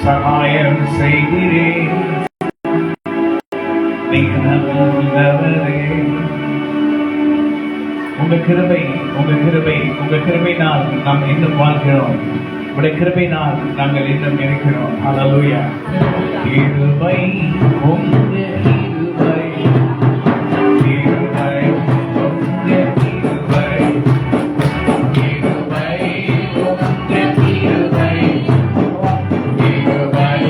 சகாயம் செய்கிறேன். உங்க கிருபையினால் நாம் இன்னும் வாழ்கிறோம். உடைய கிருபையினால் நாங்கள் இன்னும் இருக்கிறோம். ஹல்லேலூயா. கிருபை உங்க கிருபை, கிருபை உங்க கிருபை, கிருபை உங்க கிருபை, கிருபை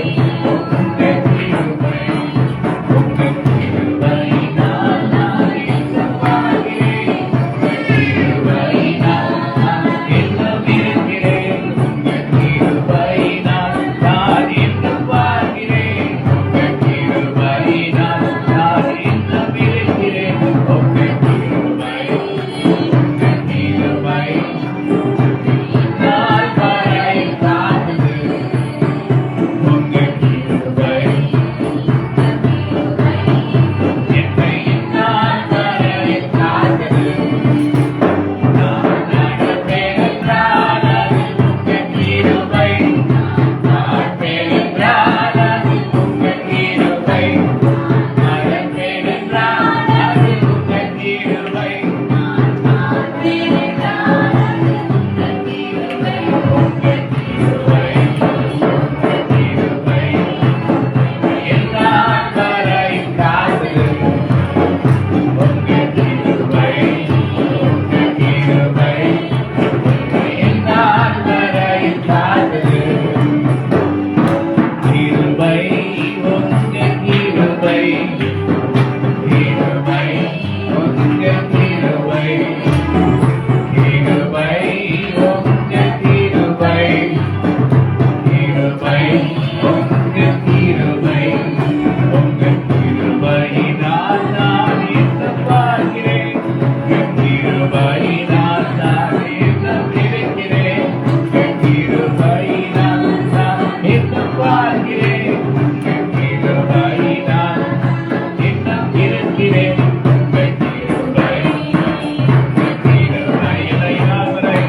உங்க கிருபை, உங்க கிருபையினால் நான் இன்னும் வாழ்கிறேன். கிருபையினால் நான் இன்னும் இருக்கிறேன். உங்க கிருபையினால் நான் இன்னும் வாழ்கிறேன். உங்க கிருபையினால் நான் இன்னும் இருக்கிறேன். உங்க கிருபை, உங்க கிருபை நாள் வரை காத்தது. உங்க கிருபை என்னை இந்நாள் வரை காத்தது. நான் நடப்பேன் என்றால் அது உங்க கிருபை. நடப்பேன் என்றால் அது உங்க கிருபை. நடப்பேன் என்றால் அது உங்க கிருபை. உங்க கிருபை, உங்க கிருபை எந்நாள் வரை காத்தது. உங்க கிருபை, உங்க கிருபை எந்நாள் வரை காத்தது. கிருபை உங்க கிருபை, கிருபை உங்க கிருபை, கிருபை உங்க கிருபை, கிருபை உங்க வாழ்கிறேன் உங்கள் கிருபையினால் இன்னும் இருக்கிறேன் உங்கள் கிருபை உங்கள் கிருபை இறையால் வரை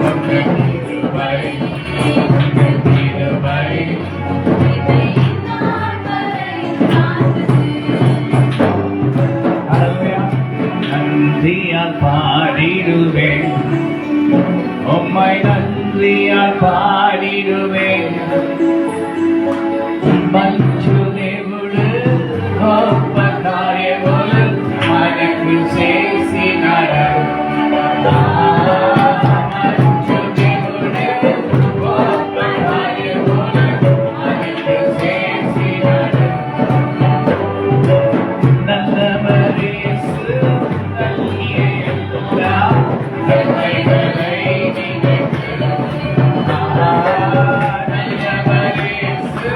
உங்கள் கிருபை உங்கள் கிருபை நன்றியால் பாடிடுவேன் உம்மை நன்றியால் பாடிடுவேன் மஞ்சு దేవుడు గొప్ప కార్యములు మనకు చేసినాడు మంచు దేవుడు గొప్ప కార్యములు మనకు చేసినాడు நல்லவரேசு நல்கிய எல்லா நன்மைகளை நினைத்து நல்லவரேசு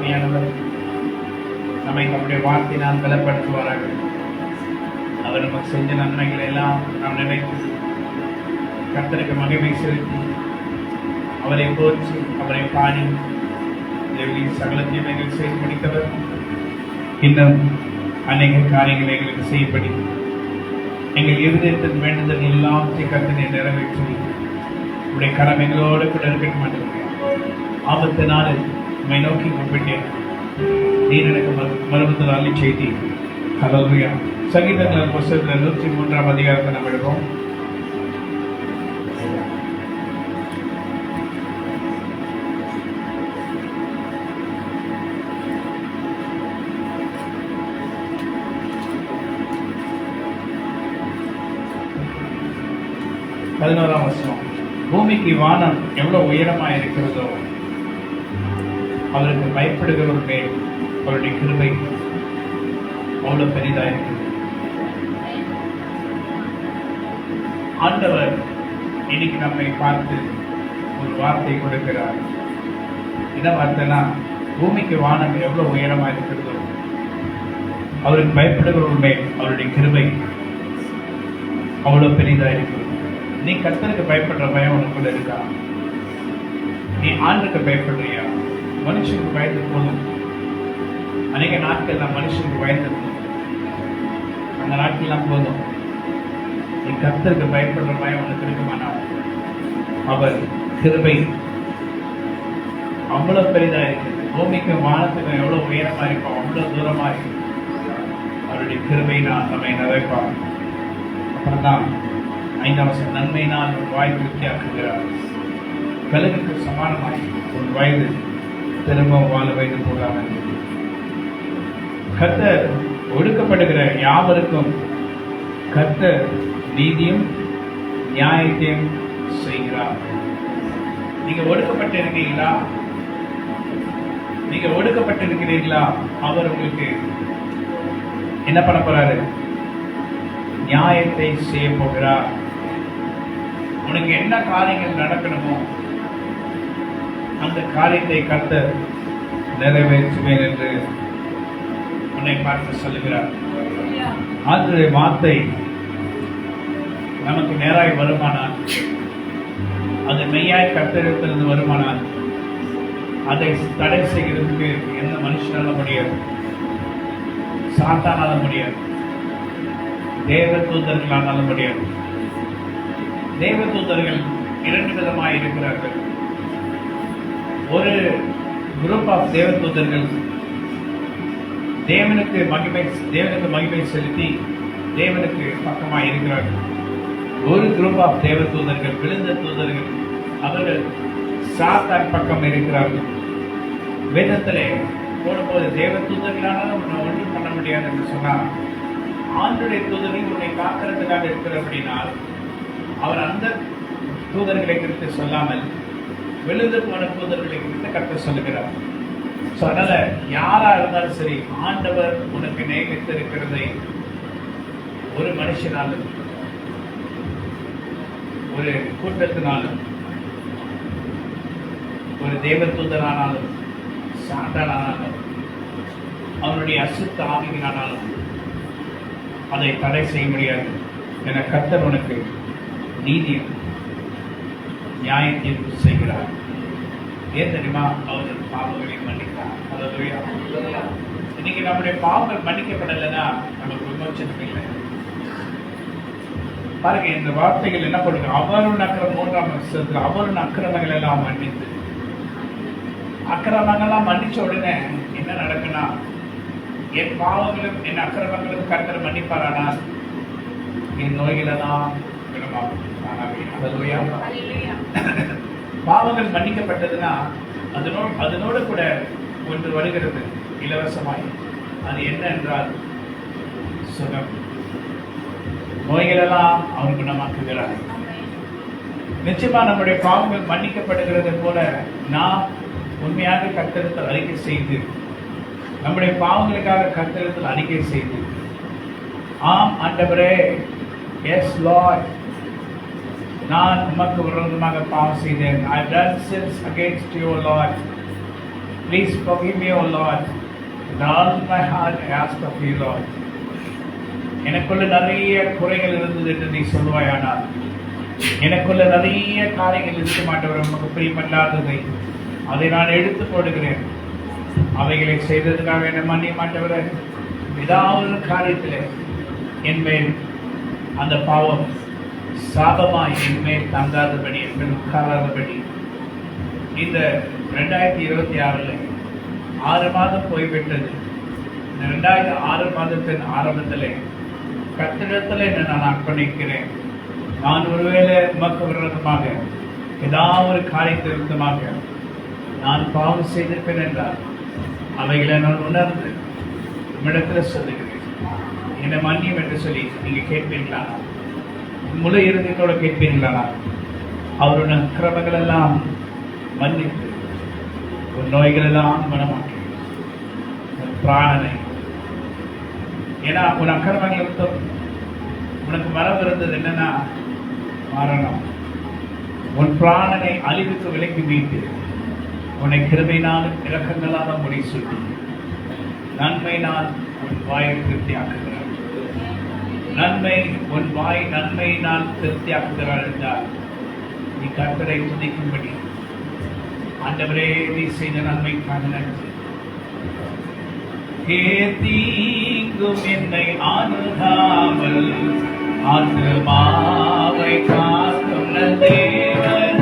ஆவியானவர் நம்மை நம்முடைய வார்த்தையினால் பலப்படுத்துவாராக. அவர் நமக்கு செஞ்ச நன்மைகளை எல்லாம் நாம் நினைத்து கர்த்தருக்கு மகிமை செலுத்தி அவரை போற்றி அவரை பாடி தேவனின் சகல தீமைகள் செய்து முடித்தவர். இன்னும் அநேக காரியங்களை எங்களுக்கு செய்யப்படி எங்கள் இருதயத்தின் வேண்டுதல் எல்லாத்தையும் கர்த்தனை நிறைவேற்றி உடைய கரம் எங்களோடு கூட இருக்க மாட்டேங்க. ஆபத்து நாளில் உண்மை நோக்கி கூப்பிட்டேன், நீர் எனக்கு மறுபடியும் அள்ளி செய்தி. ஹல்லேலூயா. சங்கீதங்கள் புத்தகத்தில் 103ஆம் அதிகாரத்தை நம்ம எடுப்போம். பதினோராம் வசனம். பூமிக்கு வானம் எவ்வளவு உயரமாக இருக்கிறதோ அவருக்கு பயப்படுகிறவர் மேல் அவருடைய கிருபை அவ்வளவு பெரிதாக இருக்கிறது. ஆண்டவர் இன்னைக்கு நம்மை பார்த்து ஒரு வார்த்தை கொடுக்கிறார். என்ன வார்த்தைனா, பூமிக்கு வானம் எவ்வளவு உயரமாக இருக்கிறதோ அவருக்கு பயப்படுகிறவர் மேல் அவருடைய கிருபை அவ்வளவு பெரிதாக இருக்கிறது. நீ கர்த்தருக்கு பயப்படுற பயம் உனக்குள்ள இருக்கா? நீ ஆண்டுக்கு பயப்படுறியா? மனுஷனுக்கு பயந்து போதும். அநேக நாட்கள் நான் மனுஷனுக்கு பயந்துருக்கோம். அந்த நாட்கள்லாம் போதும். நீ கர்த்தருக்கு பயப்படுற பயம் உனக்கு இருக்குமானா அவர் கிருபை அவ்வளவு பெரிதா இருக்கு. பூமிக்கும் வானத்துக்கும் எவ்வளவு உயரமா இருக்கும், அவ்வளவு தூரமா இருக்கு. அவருடைய கிருபையினால் நம்மை நிறைப்பார். அப்புறம் தான் 5ஆம் வசனம், நன்மையினால் ஒரு வாய் திருப்தியாக்குகிறார். கழுகுக்கு சமானமாய் ஒரு வயது திரும்ப வாழ வயது போகாமல். கர்த்தர் ஒடுக்கப்படுகிற யாவருக்கும் கர்த்தர் நீதியும் நியாயத்தையும் செய்கிறார். நீங்க ஒடுக்கப்பட்டிருக்கீங்களா? நீங்க ஒடுக்கப்பட்டிருக்கிறீர்களா? அவர் உங்களுக்கு என்ன பண்ண போறாரு? நியாயத்தை செய்ய போகிறார். உனக்கு என்ன காரியங்கள் நடக்கணுமோ அந்த காரியத்தை கர்த்தர் நிறைவேற்றுவேன் என்று உன்னை பார்த்து சொல்லுகிறார். ஆண்டவருடைய வார்த்தை நமக்கு நேராய் வருமானால், அது மெய்யாய் கர்த்தரிடத்திலிருந்து வருமானால், அதை தடை செய்கிறதுக்கு எந்த மனுஷனால முடியாது, சாத்தானால முடியாது, தேவ தூதர்களானால முடியாது. தேவ தூதர்கள் 2 விதமாக இருக்கிறார்கள். ஒரு குரூப் ஆஃப் தேவ தூதர்கள் தேவனுக்கு மகிமை செலுத்தி தேவனுக்கு பக்கமாக இருக்கிறார்கள். ஒரு குரூப் ஆஃப் தேவ தூதர்கள், விழுந்த தூதர்கள், அவர்கள் சாத்தான் பக்கம் இருக்கிறார்கள். வேதத்திலே போடும்போது தேவ தூதர்களானாலும் ஒன்றும் பண்ண முடியாது என்று சொன்னார். ஆண்டுடைய தூதர்கள் உன்னை காக்கிறதுக்காக இருக்கிறபடினால் அவர் அந்த தூதர்களை குறித்து சொல்லாமல் விழுந்து போன தூதர்களை குறித்து கர்த்தர் சொல்லுகிறார். அதனால யாரா இருந்தாலும் சரி, ஆண்டவர் உனக்கு நியமித்திருக்கிறதை ஒரு மனுஷனாலும் ஒரு கூட்டத்தினாலும் ஒரு தேவ தூதரானாலும் சாத்தானானாலும் அவனுடைய அசுத்த ஆவியினாலும் அதை தடை செய்ய முடியாது. என கர்த்தர் உனக்கு நீதியும் நியாயத்தையும் செய்கிறார். ஏன் தெரியுமா? அவர்கள் பாவங்களை மன்னித்தார். இன்னைக்கு நம்முடைய பாவங்கள் மன்னிக்கப்படலைன்னா நமக்கு விமோச்சனம் இல்லை. பாருங்க, இந்த வார்த்தைகள் என்ன பண்ணுங்க, அவருடைய அக்கிரமம் 3ஆம் வசனத்தில் அவருடைய அக்கிரமங்கள் எல்லாம் மன்னித்து, அக்கிரமங்கள்லாம் மன்னிச்ச உடனே என்ன நடக்குன்னா, என் பாவங்களும் என் அக்கிரமங்களும் கர்த்தர் மன்னிப்பாரானால் என் நோய்களெல்லாம் குணமாகும். பாவங்கள் மன்னிக்கப்பட்டதுன்னா அதனோடு கூட ஒன்று வருகிறது இலவசமாய். அது என்ன என்றால் சுகம். நோய்களெல்லாம் அவர் குணமாக்குகிறார். நிச்சயமா நம்முடைய பாவங்கள் மன்னிக்கப்படுகிறது போல நாம் உண்மையாக கர்த்தரிடத்தில் அறிக்கை செய்து, நம்முடைய பாவங்களுக்காக கர்த்தரிடத்தில் அறிக்கை செய்து, ஆம் ஆண்டவரே, எஸ் லார்ட், நான் உமக்கு விரோதமாக பாவம் செய்தேன், I have done sins against you, Lord, Please forgive me, O Lord. With all my heart I ask of you, Lord. எனக்குள்ள நிறைய குறைகள் இருந்தது என்று நீ சொல்லுவாயானால், எனக்குள்ள நிறைய காரியங்கள் இருக்க மாட்டவர் உமக்கு பிரியமல்லாததை அதை நான் எடுத்து போடுகிறேன். அவைகளை செய்ததுக்காக என்ன மன்னிய மாட்டவர, ஏதாவது காரியத்தில் என்மேல் அந்த பாவம் சாபமாய் என்மேல் தங்காதபடி என்மேல் உட்காராதபடி இந்த 2026 6 மாதம் போய்விட்டது. இந்த 2006 மாதத்தின் ஆரம்பத்தில் கத்திடத்தில் என்ன நான் அர்ப்பணிக்கிறேன். நான் ஒருவேளை உமக்கு விரோதமாக ஏதாவது ஒரு காரியத்தை விருத்தமாக நான் பாவம் செய்திருப்பேன் என்றால் அவைகளை நான் உணர்ந்து உம்மிடத்தில் சொல்லுகிறேன். என்னை மன்னியும் என்று சொல்லி நீங்க கேட்பீங்களா? முழு இறுதியத்தோட கேட்பீங்களா? அவருடைய அக்கிரமங்கள் எல்லாம் மன்னித்து உன் நோய்கள் எல்லாம் குணமாக்கி உன் பிராணனை, ஏன்னா உன் அக்கிரமங்கள் உனக்கு மரம் இருந்தது என்னன்னா மரணம். உன் பிராணனை அழிவுக்கு விலக்கி மீட்டு உன்னை கிருபையினாலும் இரக்கங்களாலும் முடி சுட்டி நன்மையினால் உன் வாயை திருப்தியாக்குகிறார். நன்மை உன் வாய் நன்மையினால் திருப்தியாக்குகிறார் என்றால் நீ கர்த்தரை துதிக்கும்படி, ஆண்டவரே நீ செய்த நன்மைக்காக நன்றி. தீங்கும் என்னை அணுகாமல் ஆத்துமாவை காக்கும் தேவன்.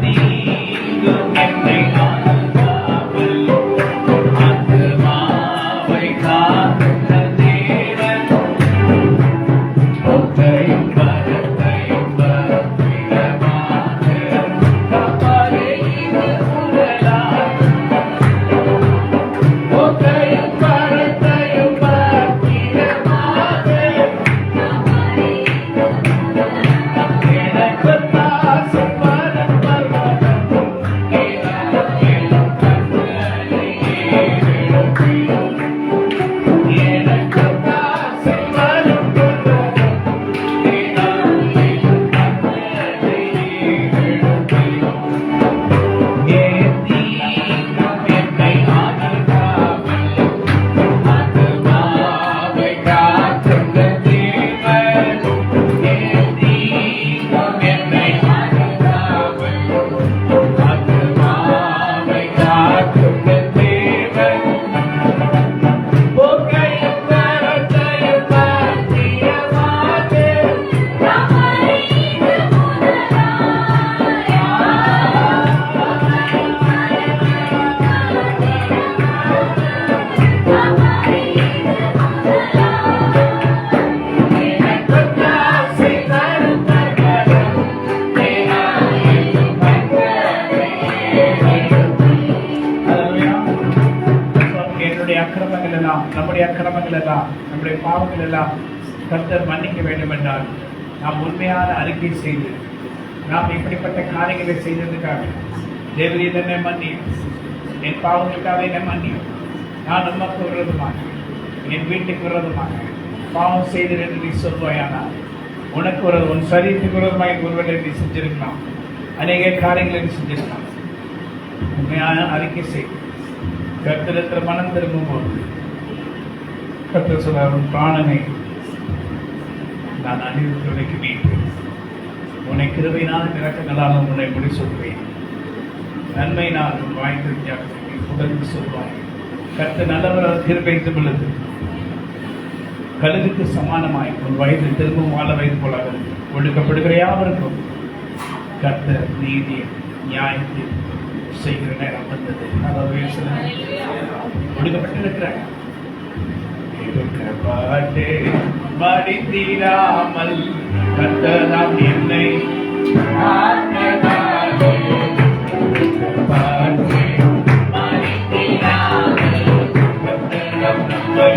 தீங்கும் என்னை அணுகாமல் ஆத்துமாவை காக்கும் தேவன். ஒத்தையும் பரத்தையும் பரப்பிடமாக கப்பலை இது உடலாய். ஒத்தையும் பரத்தையும் பரப்பிடமாக எனக்கு தாசம் பரம் பர்வதம் ஏனாலும் கண்களை ஏறெடுப்பியும். எனக்கு தாசம் பரம் பர்வதம் ஏனாலும் கண்களை ஏறெடுப்பியும். தீங்கும் என்னை அணுகாமல் ஆத்துமாவை காக்கும் தேவன். தீங்கும் என்னை அணுகாமல் ஆத்துமாவை காக்கும் தேவன். போக்கையும் கரத்தையும் பற்றியமாக எனக்கு தாசை தரும் தகரம் ஏனாலும் கண்களை ஏறெடுப்பியும். என்னுடைய அக்கிரமங்கள் எல்லாம், நம்முடைய அக்கிரமங்கள் எல்லாம், நம்முடைய பாவங்கள் எல்லாம் கர்த்தர் மன்னிக்க வேண்டும் என்றால் நாம் உண்மையான அறிக்கை செய்து, நாம் இப்படிப்பட்ட காரியங்களை செய்ததுக்காக தேவரீர் என்னை மன்னியும், என் பாவங்களுக்காக என்னை மன்னியும். நான் உமக்கு விரோதமாக, என் வீட்டுக்கு விரோதமாக பாவம் செய்தேன் என்று நீ சொல்வாயானால், உனக்கு ஒரு உன் சரீரத்துக்கு விரோதமாக ஒருவேளை நீ செஞ்சிருக்கலாம், அநேக காரியங்களை நீ செஞ்சிருக்கலாம். உண்மையான அறிக்கை செய்து கர்த்தரிடத்தில் மனம் திரும்பும்போது கர்த்தர் சொல்றார், உன் பிராணனை நான் அழிவுக்கு விலக்கி மீட்டு உன்னை கிருபையினால் இரக்கங்களாலும் உன்னை முடி சொல்வேன். நன்மையினால் உன் வாய் திருப்தியாக உடலுக்கு சொல்வாய். கர்த்தர் நல்லவர் கிருபைத்து பொழுது கழுகுக்கு சமானமாய் உன் வயது திரும்பவும் வாழ வயது போலாக ஒடுக்கப்படுகிற யாவருக்கும் கர்த்தர் நீதி நியாயத்தை செய்கிற நேரம் வந்தது. அதாவது ஒடுக்கப்பட்டிருக்கிறாங்க. பாட்டு மடித்தீராமல் கர்த்தராம் என்னை பாட்டு மடித்தீராமல் கர்த்தராம் நம்மை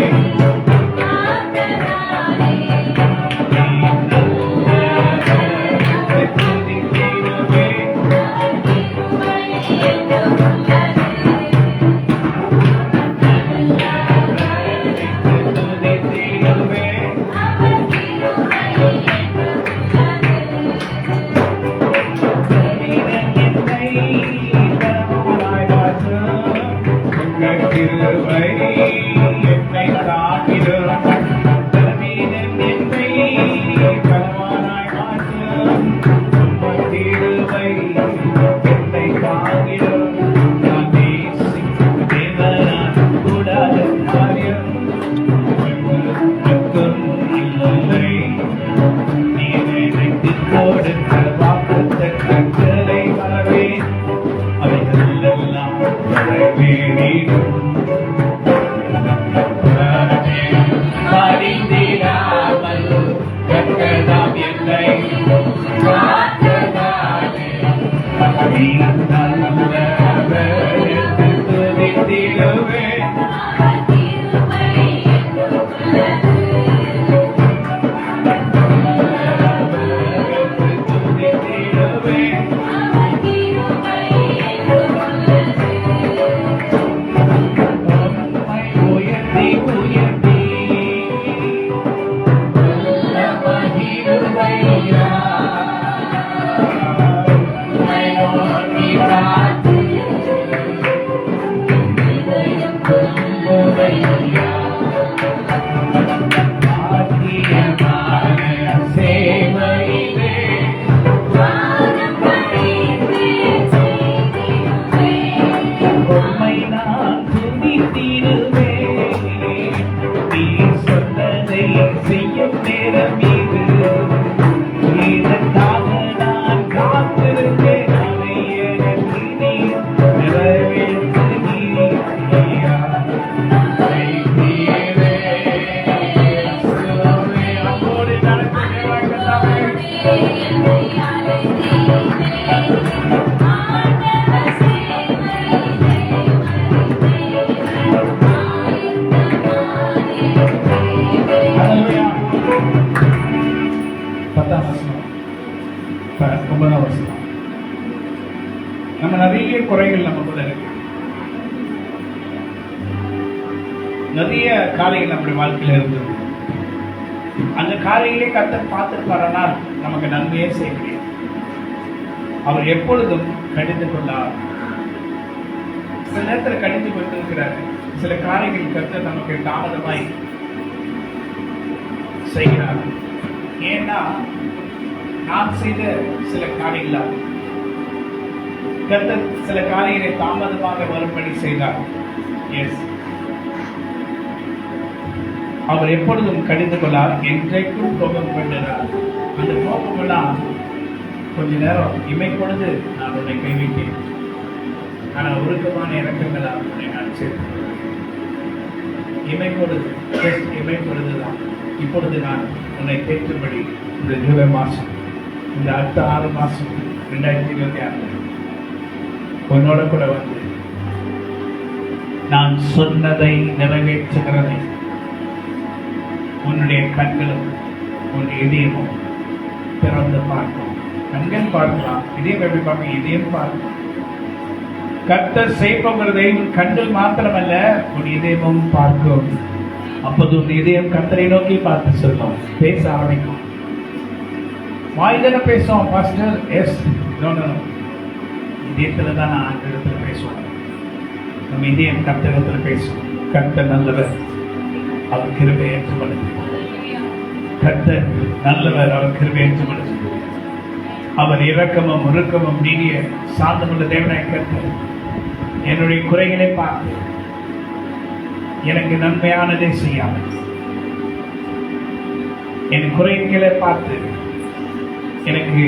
சேவையிலே உம்மை நான் துதித்திடுவேன். நீ சொன்னதை செய்யும் நேரம் இது. இதற்காக நான் காத்திருக்கேன். அதை எனக்கு நீ நிறைவேற்றுவீர் ஐயா. செய்வீரே. அன்போடு நடத்துகிறவர்கள் நம்ம நிறைய குறைகள் நமக்குள்ள இருக்கு. நிறைய காரியங்கள் நம்முடைய வாழ்க்கையில இருந்தது. அந்த காரியங்களே கர்த்தர் பார்த்திருப்பாரானால் நமக்கு நன்மையே செய்ய முடியும். அவர் எப்பொழுதும் கடிந்து கொண்டார். சில நேரத்தில் கடிந்து கொண்டிருக்கிறார். சில காரியங்கள் கர்த்தர் நமக்கு தாமதமாய் செய்கிறார். ஏன்னா நான் செய்த சில காரியங்களால் கர்த்தர் சில காரியங்களை தாமதமாக வரும்படி செய்தார். எஸ், அவர் எப்பொழுதும் கடிந்து கொள்ளார், என்றைக்கும் கோபம் கொண்டார். அந்த கோபமெல்லாம் கொஞ்ச நேரம் இமை பொழுது நான் உன்னை கைவிட்டேன், ஆனால் உருக்கமான இறக்கங்களால் உன்னை நான் சேர்த்தேன். இமை பொழுதுதான் இப்பொழுது நான் உன்னை தேற்றும்படி இந்த ஜூலை மாதம், இந்த அடுத்த 6 மாதம் 2026 உன்னோட கூட வந்து நான் சொன்னதை நிறைவேற்றுகிறதை உன்னுடைய கண்களும் உன் இதயமும் திறந்து பார்க்கும். கண்கள் பார்க்கலாம், இதயம் எப்படி பார்க்கும்? இதயம் பார்க்கும். கர்த்தர் செய்பவர்களை உன் கண்கள் மாத்திரமல்ல உன் இதயமும் பார்க்கும். அப்போது உன் இதயம் கர்த்தரை நோக்கி பார்த்து சொல்லும், பேச ஆரம்பிக்கும். வாய்தான பேசுவோம் பாஸ்டர். எஸ், இதயத்துல தான் நான் அந்த இடத்துல பேசுவோம். நம்ம இதயம் கர்த்தரிடத்துல பேசுவோம். கர்த்தர் நல்லவர், அவர் கிருபை ஏற்றுக்கொள்ளும். கர்த்தர் நல்லவர், அவர் கிருபை ஏற்றுக்கொள்ளும். அவர் இரக்கமும் உருக்கமும் நீடிய சாந்தமுள்ள தேவனாய் கர்த்தர் என்னுடைய குறைகளை பார்த்து எனக்கு நன்மையானதை செய்யாமல், என் குறைகளை பார்த்து எனக்கு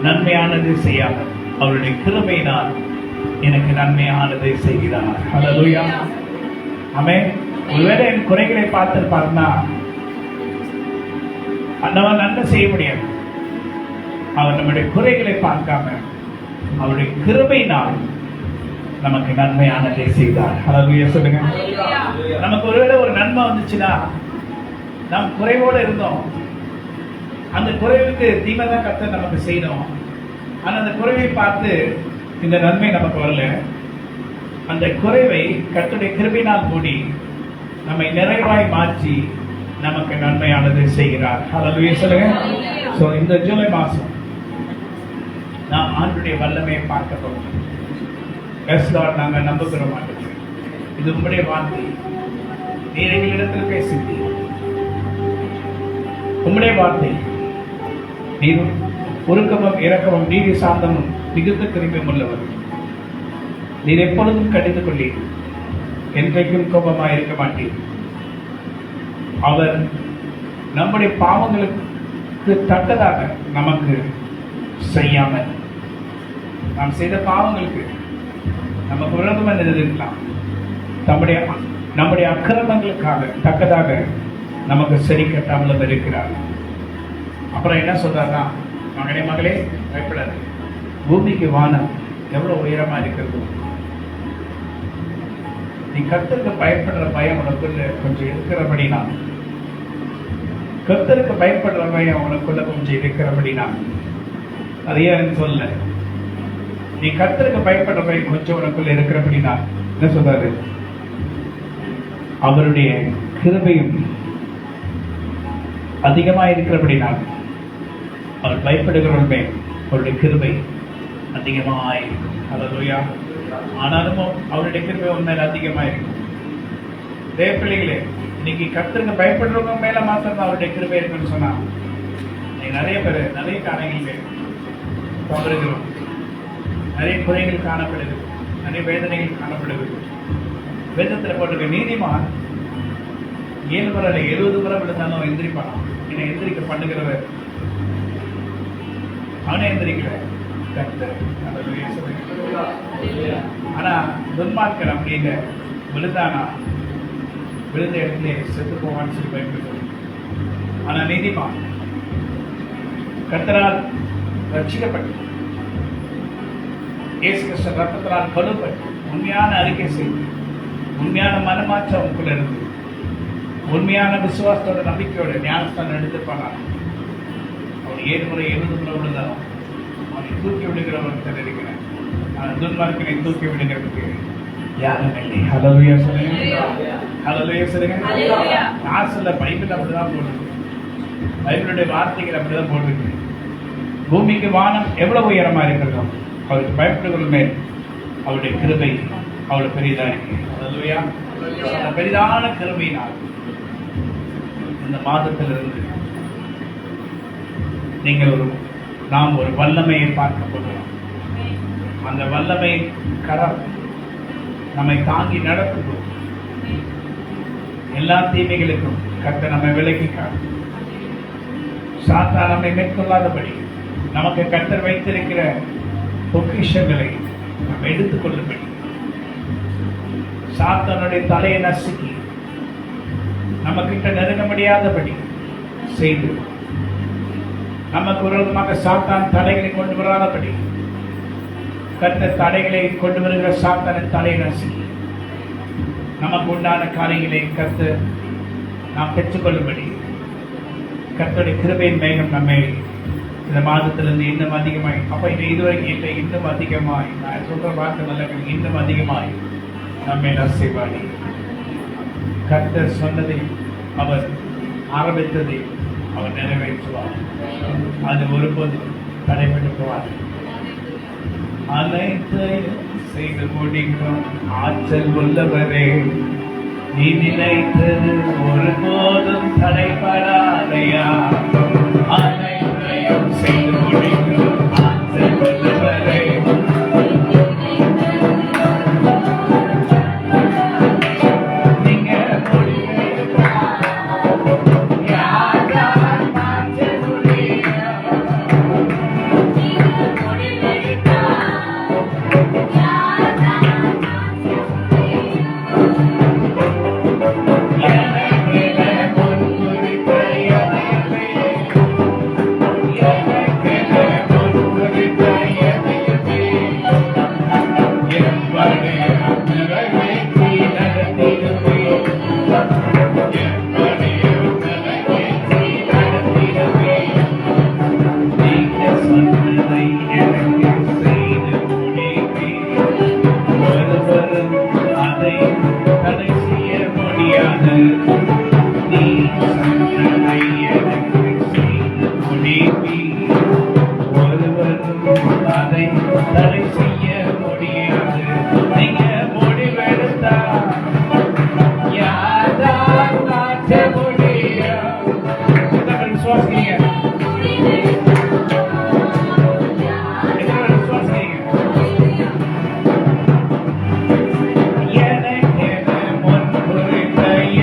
நன்மையானது செய்யாமல் அவருடைய கிருபையினால் எனக்கு நன்மையானதை செய்கிறார். ஹல்லேலூயா, ஆமென். ஒருவேளை என் குறைகளை பார்த்திருப்பாருன்னா அந்தவன் நன்மை செய்ய முடியாது. அவர் நம்முடைய குறைகளை பார்க்காம அவருடைய கிருபையினால் நமக்கு நன்மையானதை செய்தார். ஹல்லேலூயா சொல்லுங்க. நமக்கு ஒருவேளை ஒரு நன்மை வந்துச்சுன்னா, நாம் குறைவோடு இருந்தோம், அந்த குறைவுக்கு தீமை தான் கர்த்தர் நமக்கு செய்யணும். ஆனால் அந்த குறைவை பார்த்து இந்த நன்மை நமக்கு வரல. அந்த குறைவை கர்த்தருடைய கிருபையினால் கூடி நம்மை நிறைவாய் மாற்றி நமக்கு நன்மையானதை செய்கிறார். ஹல்லேலூயா சொல்லுங்க. ஸோ இந்த ஜூலை மாதம் நாம் ஆண்டுடைய வல்லமையை பார்க்க போகிறோம். எஸ் லார்ட், நாங்கள் நம்புகிற மாட்டோம். இது உங்களுடைய வார்த்தை. நீர் எங்களிடத்தில் பேசுகிறீர். உங்களுடைய வார்த்தை. நீர் உருக்கமும் இரக்கமும் நீதி சாந்தமும் மிகுந்த கிருபையும் உள்ளவர். நீர் எப்பொழுதும் கடிந்து கொள்ளீர், என்றைக்கும் கோபமாக இருக்க மாட்டீர். அவர் நம்முடைய பாவங்களுக்கு தக்கதாக நமக்கு செய்யாமல், நாம் செய்த பாவங்களுக்கு நமக்கு விரோதமாக இருக்கலாம், நம்முடைய அக்கிரமங்களுக்காக தக்கதாக நமக்கு சரி கட்டாமல் இருக்கிறார். அப்புறம் என்ன சொல்றாருன்னா, மகளே பயப்படாது, பூமிக்கு வானம் எவ்வளவு உயரமா இருக்கிறது. நீ கர்த்தருக்கு பயப்படுற பயம் உனக்குள்ள கொஞ்சம் இருக்கிறபடினா, கர்த்தருக்கு பயப்படுற பயம் உனக்குள்ள கொஞ்சம் இருக்கிறபடினா, அது ஏன் சொல்ல, நீ கர்த்தருக்கு பயப்படுற பயம் கொஞ்சம் உனக்குள்ள இருக்கிறபடினா என்ன சொல்றாரு, அவருடைய கிருபையும் அதிகமா இருக்கிறபடினால் அவர் பயப்படுகிறவர்கள் அவருடைய கிருபை அதிகமாக இருக்கும். ஹல்லேலூயா. ஆனாலும் அவருடைய கிருபை உண்மையில் அதிகமாக இருக்கும். தேவ பிள்ளைகளே, இன்னைக்கு கர்த்தருக்கு பயப்படுறவங்க மேல மாத்திரம் அவருடைய கிருபை இருக்குன்னு சொன்னா, நிறைய பேர் நிறைய காரியங்களிலே தவறுகிறோம், நிறைய குறைகள் காணப்படுது, நிறைய வேதனைகள் காணப்படுது. வேதத்தில் போட்டிருக்க நீதிமான் 7 முறை 70 முறை விழுந்தாலும் எந்திரிப்பான். என்னை எந்திரிக்க பண்ணுகிறவர் அவனே எந்திரிக்கல, கர்த்தர். ஆனா துன்மார்க்கன் அப்படின்னு விழுந்தானா விழுந்த இடத்துல செத்து போவான்னு சொல்லி பயன்படுத்தும். ஆனா நீதிமான் கர்த்தரால் ரட்சிக்கப்பட்டு இயேசு கிறிஸ்து ரத்தத்தினால் கழுவப்பட்டு உண்மையான அறிக்கை செய்து உண்மையான மனமாற்றம் உங்களுக்குள்ள இருந்து உண்மையான விசுவாசத்தோட நம்பிக்கையோட ஞானஸ்தானம் எடுத்துப்பானா அவன் 7 முறை 70 முறை விழுந்தாலும் அவனை தூக்கி விடுகிறவன் தெரிவிக்கிறேன். ஆனால் துன்மார்க்கனை தூக்கி விடுகிறதுக்கு யாரும் இல்லை. ஹல்லேலூயா சொல்லுங்க, ஹல்லேலூயா சொல்லுங்க. நான் சொல்ல பைபிள் அப்படிதான் போடுது, பைபிளுடைய வார்த்தைகள் அப்படிதான் போட்டிருக்கு. பூமிக்கு வானம் எவ்வளவு உயரமா இருக்கிறதோ அவருக்கு பயப்படுகிற மேல் அவருடைய கிருபை அவ்வளவு பெரியதா இருக்கு. ஹல்லேலூயா. அந்த பெரிதான கிருபையினால் இந்த மாதத்திலிருந்து நீங்கள் நாம் ஒரு வல்லமையை பார்க்க போகிறோம். அந்த வல்லமை கரம் நம்மை தாங்கி நடத்தும். எல்லா தீமைகளுக்கும் கர்த்தர் நம்மை விலக்கி காட்டும். சாத்தான் நம்மை மேற்கொள்ளாதபடி நமக்கு கர்த்தர் வைத்திருக்கிற பொக்கிஷங்களை நாம் எடுத்துக் கொள்ளும்படி சாத்தானுடைய தலையை நசுக்கி நம்ம கிட்ட நெருங்க முடியாதபடி செய்து நமக்கு விரோதமாக சாத்தான் தடைகளை கொண்டு வராதபடி கர்த்தர் தடைகளை கொண்டு வருகிற சாத்தானின் தலையை நசுக்கி நமக்கு உண்டான காரியங்களை கர்த்தர் நாம் பெற்றுக்கொள்ளும்படி கர்த்தருடைய கிருபையின் மேகம் நம்மை இந்த மாதத்திலிருந்து இன்னும் அதிகமாய், அப்ப இதுவரைக்கும் இல்லை, இன்னும் அதிகமாய், நான் சொல்ற வார்த்தை நல்ல, இன்னும் அதிகமாய் நம்மை நசைவாடி கர்த்தர் சொன்னதை அவர் ஆரம்பித்ததை அவர் நிறைவேற்றுவார். அது ஒருபோது தடைபட்டு போவார். அனைத்தையும் செய்து முடிக்கும் ஆற்றல் உள்ளவரே, நீ நினைத்தது ஒருபோதும் தடைபடாதையா. அனைத்தையும் செய்து முடிக்கும் ஆற்றல் உள்ளவரே,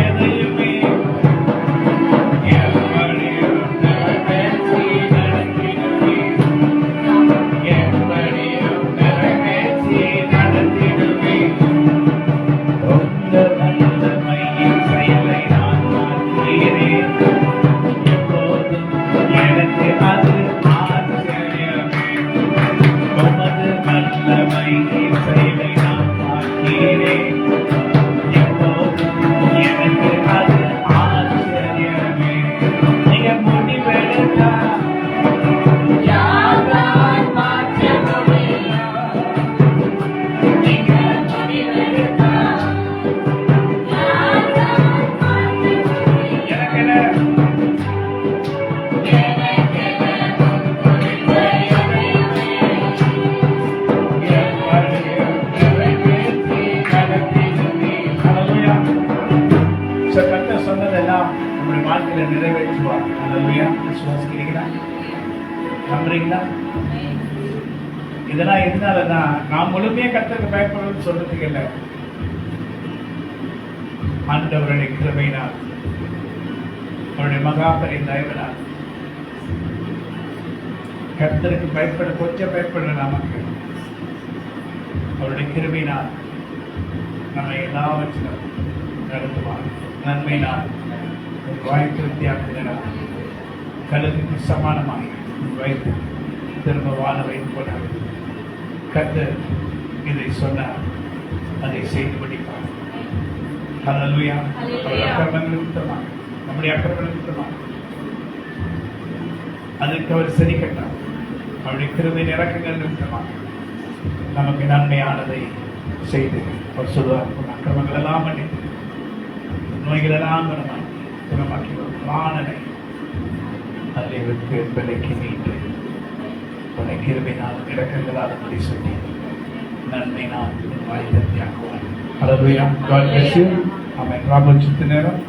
எதையும் நம்முடைய வாழ்க்கையில நிறைவேற்றுவார். அல்லேலூயா. விசுவாசிக்கிறீங்களா? நம்புறீங்களா? இதெல்லாம் எதனாலன்னா நான் முழுமையா கர்த்தருக்கு பயப்படணும்னு சொல்றதுக்கு இல்லை. ஆண்டவருடைய கிருபையினால், அவருடைய மகாபரி தயவினால் கர்த்தருக்கு பயப்பட கொஞ்சம் பயப்பட நமக்கு அவருடைய கிருபையினால் நம்மை எல்லாவற்றிலும் நடத்துவார். நன்மையினால் வாய்ப்பு வித்தியாசத்தினால் கழுகுக்கு சமானமாக வைத்து திரும்ப வாழ வைத்துக் கொண்டார். கர்த்தர் இதை சொன்னார், அதை செய்து முடிப்பார். அல்லேலூயா. அவருடைய அக்கிரமங்கள் நிமித்தமாக, நம்முடைய அக்கிரமங்கள் நிமித்தமாக அதற்கு அவர் சரி கட்டார். அவருடைய கிருபை இறக்கங்கள் நிமித்தமாக நமக்கு நன்மையானதை செய்து அவர் சொல்வார். அக்கிரமங்கள் எல்லாம் மன்னித்து, நோய்கள் எல்லாம் குணமாக்கி பிராணனை அல்லைக்கு விலைக்கு மீட்டு உன்னை கிருபையினால் இறக்கங்களால் அப்படி சொல்லி நன்மை நான் வாய்த்தறியாக்குவார். அல்லேலூயா. God bless you. ஆமென். ராபோச்சித்து நேரம்